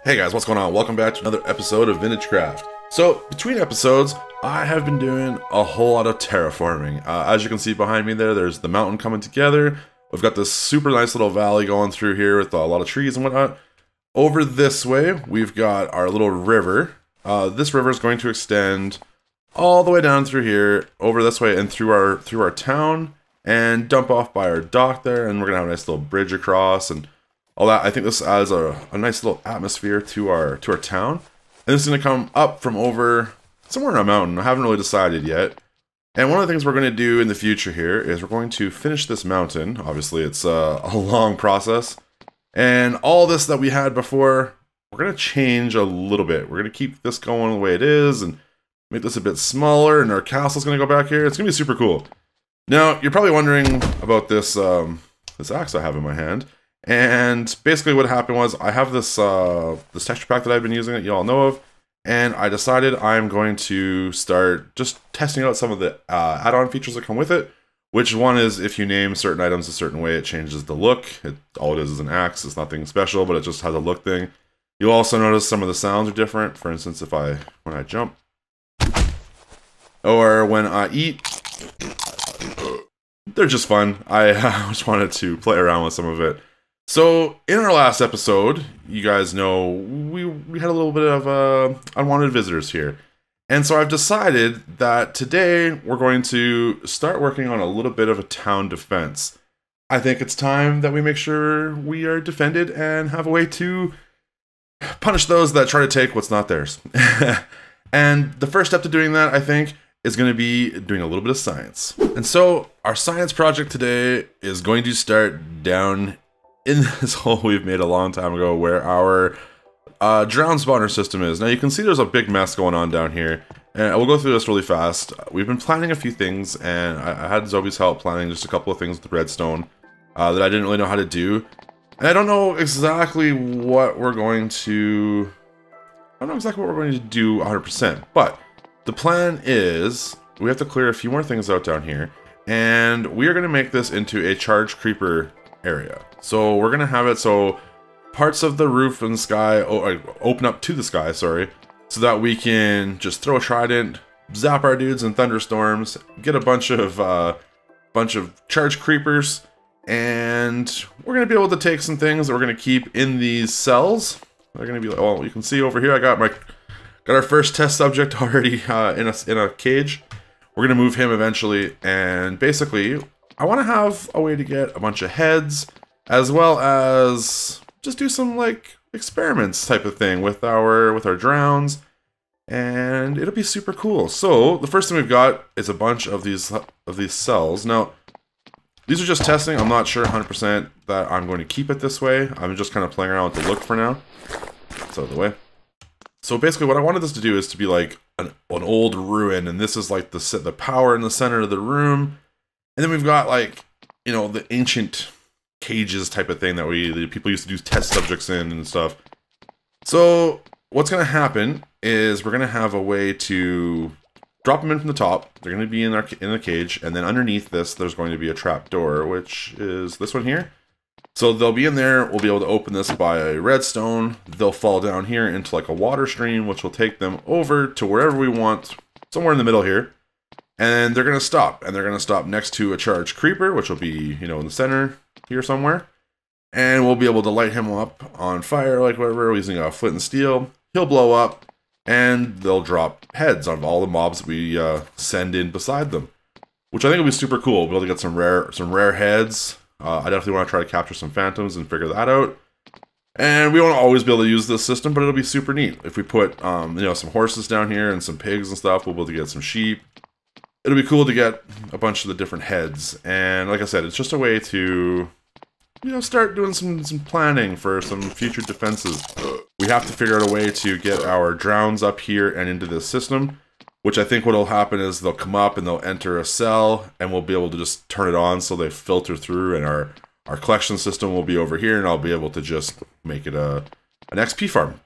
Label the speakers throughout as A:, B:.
A: Hey guys, what's going on? Welcome back to another episode of VintageCraft. So, between episodes, I have been doing a whole lot of terraforming. As you can see behind me there's the mountain coming together. We've got this super nice little valley going through here with a lot of trees and whatnot. Over this way, we've got our little river. This river is going to extend all the way down through here, over this way, and through our town, and dump off by our dock there, and we're gonna have a nice little bridge across and all that. I think this adds a nice little atmosphere to our town. And this is gonna come up from over somewhere in a mountain. I haven't really decided yet. And one of the things we're gonna do in the future here is we're going to finish this mountain. Obviously, it's a long process. And all this that we had before, we're gonna change a little bit. We're gonna keep this going the way it is and make this a bit smaller, and our castle's gonna go back here. It's gonna be super cool. Now, you're probably wondering about this this axe I have in my hand. And basically what happened was I have this this texture pack that I've been using that you all know of, and I decided I'm going to start just testing out some of the add-on features that come with it. Which one is if you name certain items a certain way, it changes the look. All it is an axe. It's nothing special, but it just has a look thing. You'll also notice some of the sounds are different. For instance, when I jump, or when I eat, they're just fun. I just wanted to play around with some of it. So, in our last episode, you guys know, we had a little bit of unwanted visitors here. And so I've decided that today we're going to start working on a little bit of a town defense. I think it's time that we make sure we are defended and have a way to punish those that try to take what's not theirs. And the first step to doing that, I think, is going to be doing a little bit of science. And so, our science project today is going to start down in this hole we've made a long time ago where our drown spawner system is. Now you can see there's a big mess going on down here, and we'll go through this really fast. We've been planning a few things, and I had Zoe's help planning just a couple of things with the redstone that I didn't really know how to do. And I don't know exactly what we're going to... I don't know exactly what we're going to do 100%, but the plan is we have to clear a few more things out down here, and we are going to make this into a charged creeper area. So we're gonna have it so parts of the roof and sky open up to the sky, sorry, so that we can just throw a trident, zap our dudes in thunderstorms, get a bunch of charged creepers, and we're gonna be able to take some things that we're gonna keep in these cells. They're gonna be like, well, you can see over here I got our first test subject already in a cage. We're gonna move him eventually, and basically I want to have a way to get a bunch of heads, as well as just do some like experiments type of thing with our drowns, and it'll be super cool. So the first thing we've got is a bunch of these cells. Now these are just testing. I'm not sure 100% that I'm going to keep it this way. I'm just kind of playing around with the look for now. It's out of the way. So basically what I wanted this to do is to be like an old ruin, and this is like the power in the center of the room. And then we've got, like, you know, the ancient cages type of thing that the people used to do test subjects in and stuff. So what's going to happen is we're going to have a way to drop them in from the top. They're going to be in a cage, and then underneath this, there's going to be a trap door, which is this one here. So they'll be in there. We'll be able to open this by a redstone. They'll fall down here into like a water stream, which will take them over to wherever we want, somewhere in the middle here. And they're going to stop, and they're going to stop next to a charged creeper, which will be, you know, in the center here somewhere. And we'll be able to light him up on fire, like whatever, using a flint and steel. He'll blow up, and they'll drop heads on all the mobs that we send in beside them, which I think will be super cool. We'll be able to get some rare heads. I definitely want to try to capture some phantoms and figure that out. And we won't always be able to use this system, but it'll be super neat. If we put, you know, some horses down here and some pigs and stuff, we'll be able to get some sheep. It'll be cool to get a bunch of the different heads, and like I said, it's just a way to, you know, start doing some planning for some future defenses. We have to figure out a way to get our drowns up here and into this system, which I think what'll happen is they'll come up and they'll enter a cell, and we'll be able to just turn it on so they filter through, and our collection system will be over here, and I'll be able to just make it an XP farm.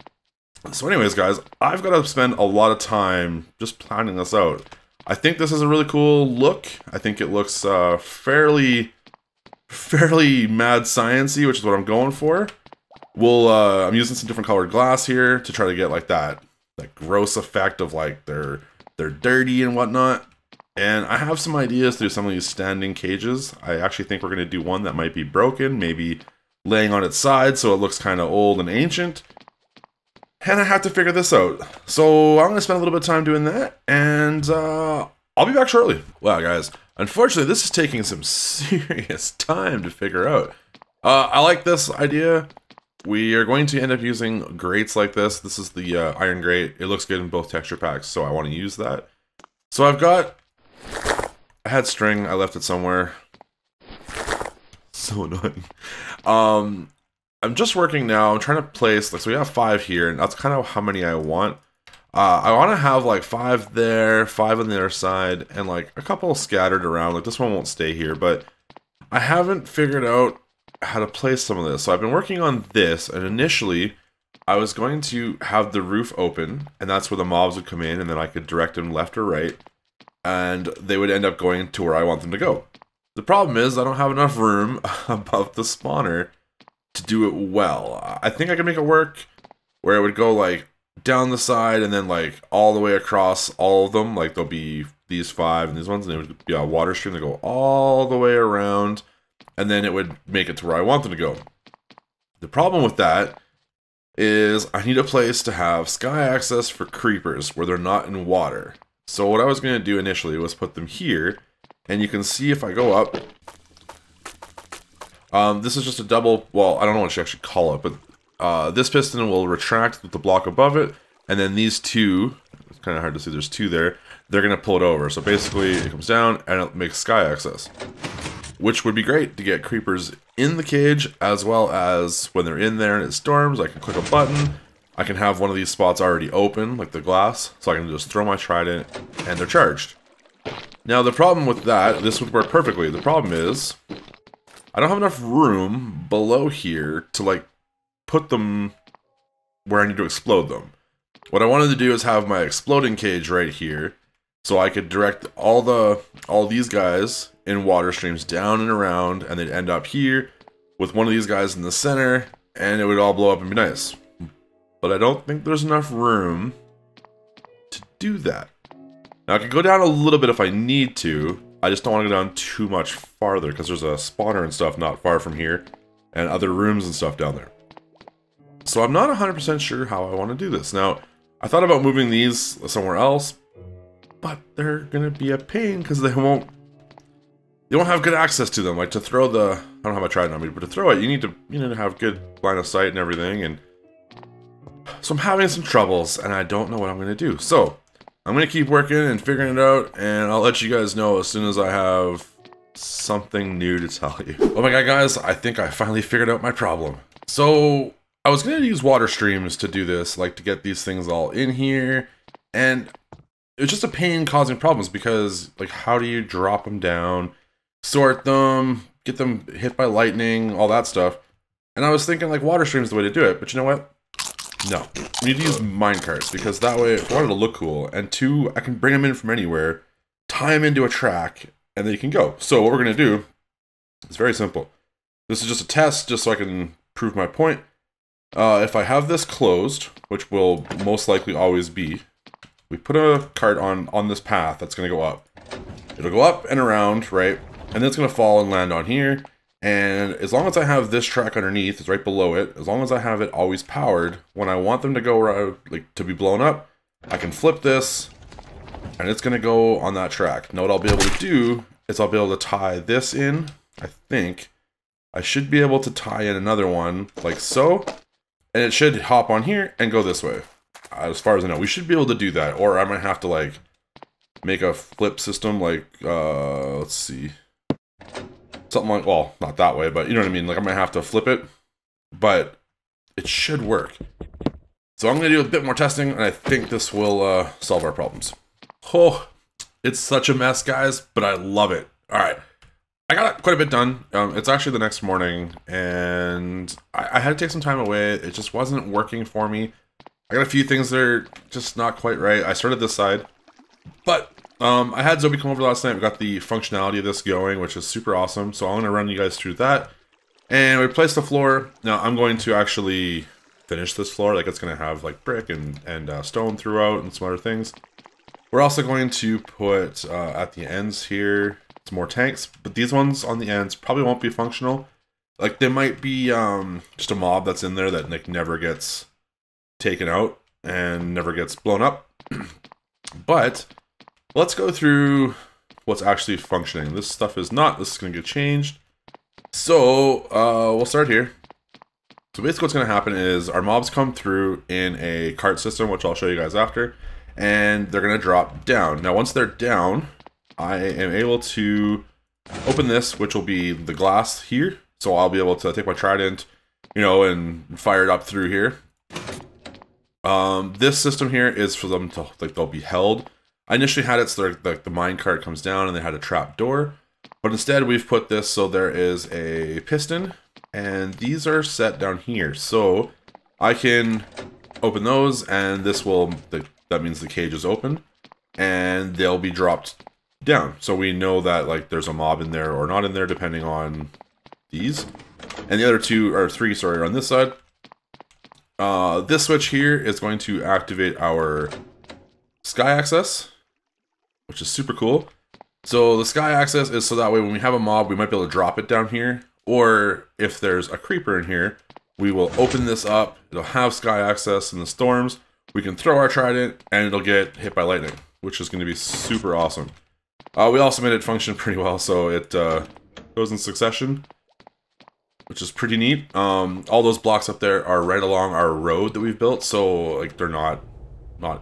A: So anyways, guys, I've got to spend a lot of time just planning this out. I think this is a really cool look. I think it looks fairly mad science-y, which is what I'm going for. I'm using some different colored glass here to try to get like that gross effect of like they're dirty and whatnot. And I have some ideas to do some of these standing cages. I actually think we're going to do one that might be broken, maybe laying on its side so it looks kind of old and ancient. And I have to figure this out. So I'm going to spend a little bit of time doing that, and I'll be back shortly. Wow, guys. Unfortunately, this is taking some serious time to figure out. I like this idea. We are going to end up using grates like this. This is the iron grate. It looks good in both texture packs, so I want to use that. So I had string. I left it somewhere. So annoying. I'm just working now. I'm trying to place, like, so we have 5 here, and that's kind of how many I want. I want to have like 5 there, 5 on the other side, and like a couple scattered around. Like this one won't stay here, but I haven't figured out how to place some of this. So I've been working on this, and initially I was going to have the roof open, and that's where the mobs would come in, and then I could direct them left or right, and they would end up going to where I want them to go. The problem is I don't have enough room above the spawner to do it well. I think I can make it work where it would go like down the side and then like all the way across all of them. Like there'll be these 5 and these ones, and it would be a water stream that go all the way around, and then it would make it to where I want them to go. The problem with that is I need a place to have sky access for creepers where they're not in water. So what I was going to do initially was put them here, and you can see if I go up, this is just a double, well, I don't know what you actually call it, but this piston will retract with the block above it, and then these 2, it's kind of hard to see, there's 2 there, they're going to pull it over. So basically it comes down and it makes sky access, which would be great to get creepers in the cage, as well as when they're in there and it storms, I can click a button, I can have one of these spots already open, like the glass, so I can just throw my trident and they're charged. Now the problem with that, this would work perfectly. The problem is I don't have enough room below here to like put them where I need to explode them. What I wanted to do is have my exploding cage right here, so I could direct all these guys in water streams down and around, and they'd end up here with one of these guys in the center, and it would all blow up and be nice. But I don't think there's enough room to do that. Now I could go down a little bit if I need to. I just don't want to go down too much farther, because there's a spawner and stuff not far from here, and other rooms and stuff down there. So I'm not 100% sure how I want to do this. Now, I thought about moving these somewhere else, but they're going to be a pain because they won't have good access to them. Like to throw the, I don't have a trident on me, but to throw it, you need to have good line of sight and everything. And so I'm having some troubles, and I don't know what I'm going to do. So I'm going to keep working and figuring it out, and I'll let you guys know as soon as I have something new to tell you. Oh my god, guys, I think I finally figured out my problem. So I was going to use water streams to do this, like to get these things all in here, and it was just a pain causing problems because, like, how do you drop them down, sort them, get them hit by lightning, all that stuff. And I was thinking, like, water streams is the way to do it, but you know what? No. We need to use minecarts, because that way, if I wanted to look cool, and 2, I can bring them in from anywhere, tie them into a track, and then you can go. So what we're going to do is very simple. This is just a test, just so I can prove my point. If I have this closed, which will most likely always be, we put a cart on this path that's going to go up. It'll go up and around, right? And then it's going to fall and land on here. And as long as I have this track underneath, it's right below it, as long as I have it always powered, when I want them to go around, like to be blown up, I can flip this, and it's going to go on that track. Now what I'll be able to do is I'll be able to tie this in, I think. I should be able to tie in another one, like so, and it should hop on here and go this way. As far as I know, we should be able to do that, or I might have to, like, make a flip system, like, let's see. Something like, well, not that way, but you know what I mean? Like, I might have to flip it, but it should work. So I'm going to do a bit more testing, and I think this will solve our problems. Oh, it's such a mess, guys, but I love it. All right. I got quite a bit done. It's actually the next morning, and I had to take some time away. It just wasn't working for me. I got a few things that are just not quite right. I started this side, but I had Zoe come over last night. We got the functionality of this going, which is super awesome. So I'm going to run you guys through that. And we place the floor. Now I'm going to actually finish this floor. Like it's going to have like brick and stone throughout and some other things. We're also going to put at the ends here some more tanks, but these ones on the ends probably won't be functional. Like there might be just a mob that's in there that like never gets taken out and never gets blown up. But let's go through what's actually functioning. This stuff is not. This is going to get changed. So we'll start here. So basically what's going to happen is our mobs come through in a cart system, which I'll show you guys after, and they're going to drop down. Now once they're down, I am able to open this, which will be the glass here. So I'll be able to take my trident, you know, and fire it up through here. This system here is for them to, like, they'll be held. I initially had it so like the mine cart comes down and they had a trap door. But instead we've put this so there is a piston, and these are set down here. So I can open those, and this will, that means the cage is open, and they'll be dropped down. So we know that like there's a mob in there or not in there depending on these. And the other two, or three, sorry, are on this side. This switch here is going to activate our sky access, which is super cool. So the sky access is so that way when we have a mob, we might be able to drop it down here. Or if there's a creeper in here, we will open this up. It'll have sky access in the storms. We can throw our trident and it'll get hit by lightning, which is going to be super awesome. We also made it function pretty well, so it goes in succession, which is pretty neat. All those blocks up there are right along our road that we've built, so like they're not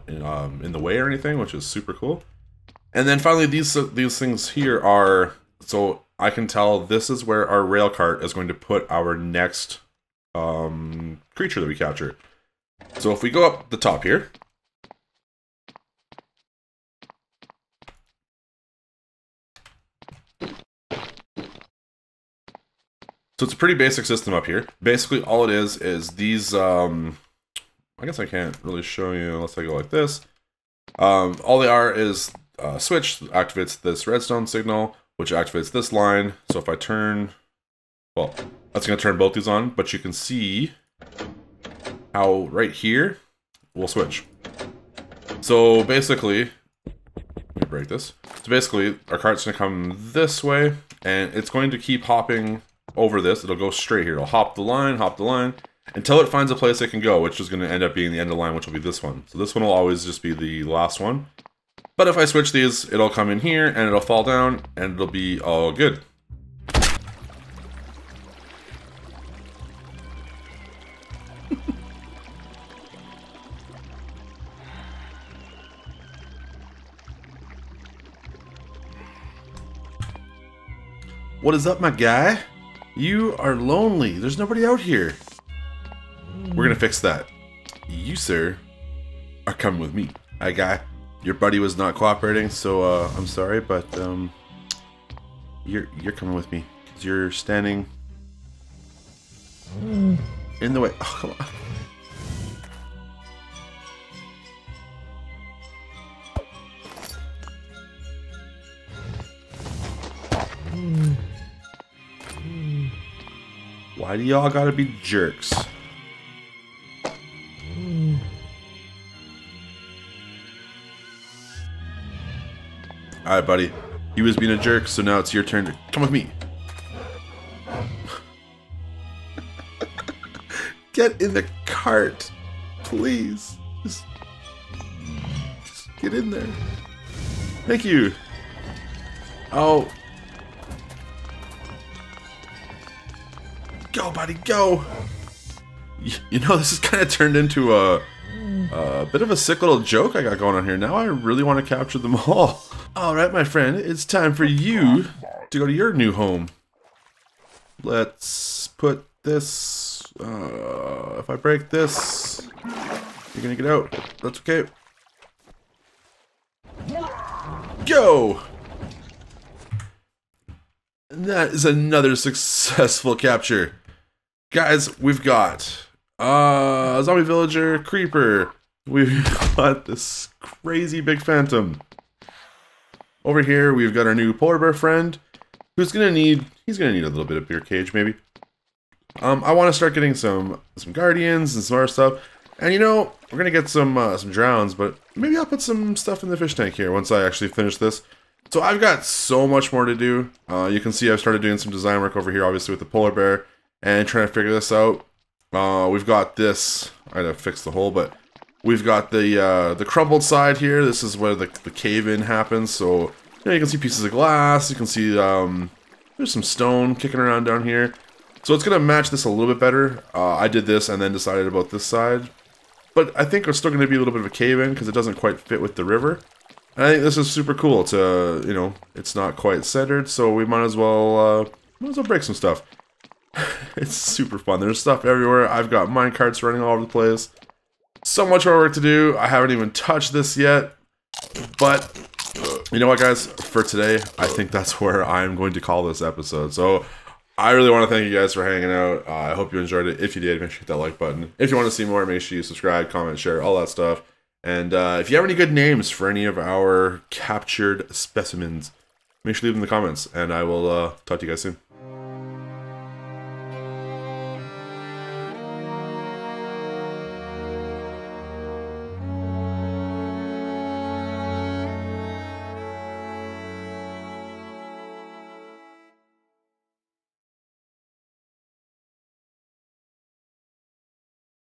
A: in the way or anything, which is super cool. And then finally, these things here are, so I can tell this is where our rail cart is going to put our next creature that we capture. So if we go up the top here, so it's a pretty basic system up here. Basically, all it is these, I guess I can't really show you unless I go like this. All they are is a switch that activates this redstone signal, which activates this line. So if I turn, well, that's going to turn both these on, but you can see how right here will switch. So basically, let me break this. So basically, our cart's going to come this way, and it's going to keep hopping over this. It'll go straight here. It'll hop the line, until it finds a place it can go, which is going to end up being the end of the line, which will be this one. So this one will always just be the last one. But if I switch these, it'll come in here, and it'll fall down, and it'll be all good. What is up, my guy? You are lonely. There's nobody out here. We're gonna fix that. You, sir, are coming with me. Hi, guy. Your buddy was not cooperating, so I'm sorry, but you're coming with me because you're standing in the way. Oh, come on. Why do y'all gotta be jerks? Alright, buddy. He was being a jerk, so now it's your turn to come with me. Get in the cart. Please. Just get in there. Thank you. Oh. Go, buddy, go. You know, this has kind of turned into a bit of a sick little joke I got going on here. Now I really want to capture them all. Alright, my friend, it's time for you to go to your new home. Let's put this, if I break this, you're gonna get out. That's okay. Go! And that is another successful capture. Guys, we've got zombie villager, creeper. We've got this crazy big phantom. Over here, we've got our new polar bear friend, who's gonna need, he's gonna need a little bit of beer cage, maybe. I want to start getting some guardians and some other stuff. And you know, we're gonna get some drowns, but maybe I'll put some stuff in the fish tank here once I actually finish this. So I've got so much more to do. You can see I've started doing some design work over here, obviously with the polar bear, and trying to figure this out. We've got this. I gotta fix the hole, but we've got the crumbled side here. This is where the cave-in happens. So you know, you can see pieces of glass. You can see there's some stone kicking around down here. So it's gonna match this a little bit better. I did this and then decided about this side. But I think it's still going to be a little bit of a cave-in because it doesn't quite fit with the river. And I think this is super cool. It's you know, it's not quite centered, so we might as well break some stuff. It's super fun. There's stuff everywhere. I've got minecarts running all over the place. So much more work to do. I haven't even touched this yet. But you know what, guys? For today, I think that's where I'm going to call this episode. So I really want to thank you guys for hanging out. I hope you enjoyed it. If you did, make sure you hit that like button. If you want to see more, make sure you subscribe, comment, share, all that stuff. And if you have any good names for any of our captured specimens, make sure you leave them in the comments. And I will talk to you guys soon.